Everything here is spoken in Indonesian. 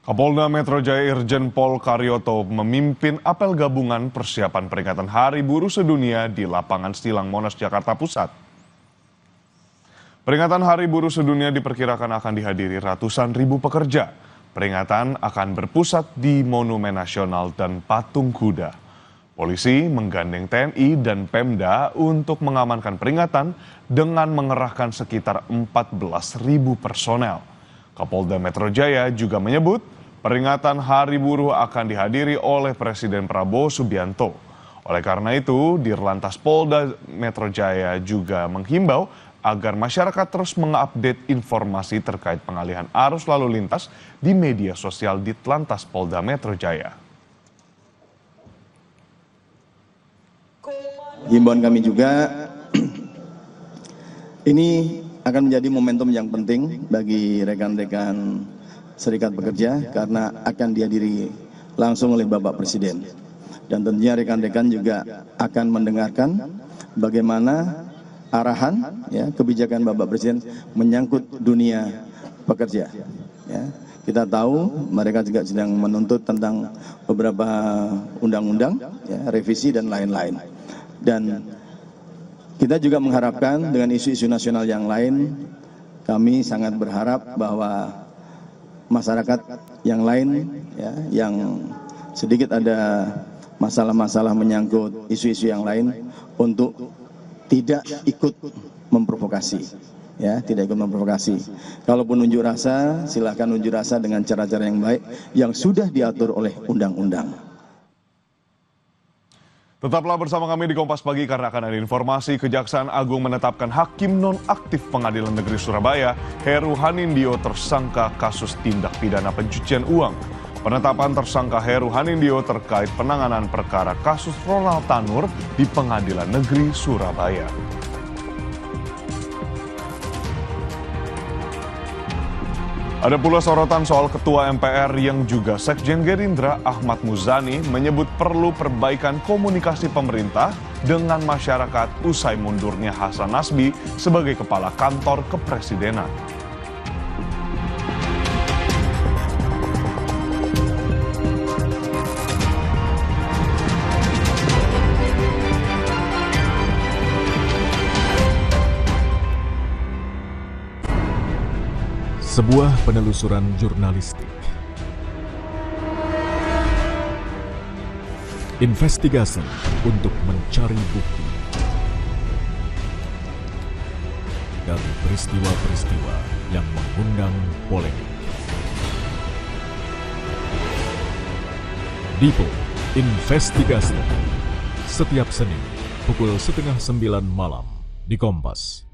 Kapolda Metro Jaya Irjen Pol Karyoto memimpin apel gabungan persiapan peringatan Hari Buruh Sedunia di lapangan Silang Monas, Jakarta Pusat. Peringatan Hari Buruh Sedunia diperkirakan akan dihadiri ratusan ribu pekerja. Peringatan akan berpusat di Monumen Nasional dan Patung Kuda. Polisi menggandeng TNI dan Pemda untuk mengamankan peringatan dengan mengerahkan sekitar 14.000 personel. Kapolda Metro Jaya juga menyebut peringatan Hari Buruh akan dihadiri oleh Presiden Prabowo Subianto. Oleh karena itu, Dirlantas Polda Metro Jaya juga menghimbau agar masyarakat terus mengupdate informasi terkait pengalihan arus lalu lintas di media sosial Ditlantas Polda Metro Jaya. Himbauan kami juga, ini akan menjadi momentum yang penting bagi rekan-rekan serikat pekerja karena akan dihadiri langsung oleh Bapak Presiden. Dan tentunya rekan-rekan juga akan mendengarkan bagaimana arahan kebijakan Bapak Presiden menyangkut dunia pekerja. Ya, kita tahu mereka juga sedang menuntut tentang beberapa undang-undang, revisi dan lain-lain. Dan kita juga mengharapkan dengan isu-isu nasional yang lain, kami sangat berharap bahwa masyarakat yang lain yang sedikit ada masalah-masalah menyangkut isu-isu yang lain untuk tidak ikut memprovokasi. Tidak ikut memprovokasi. Kalaupun unjuk rasa, silakan unjuk rasa dengan cara-cara yang baik yang sudah diatur oleh undang-undang. Tetaplah bersama kami di Kompas Pagi karena akan ada informasi Kejaksaan Agung menetapkan hakim nonaktif Pengadilan Negeri Surabaya, Heru Hanindyo tersangka kasus tindak pidana pencucian uang. Penetapan tersangka Heru Hanindyo terkait penanganan perkara kasus Ronald Tanur di Pengadilan Negeri Surabaya. Ada pula sorotan soal Ketua MPR yang juga Sekjen Gerindra Ahmad Muzani menyebut perlu perbaikan komunikasi pemerintah dengan masyarakat usai mundurnya Hasan Nasbi sebagai Kepala Kantor Kepresidenan. Sebuah penelusuran jurnalistik. Investigasi untuk mencari bukti dari peristiwa-peristiwa yang mengundang polemik. Dipo Investigasi setiap Senin pukul 8:30 malam di Kompas.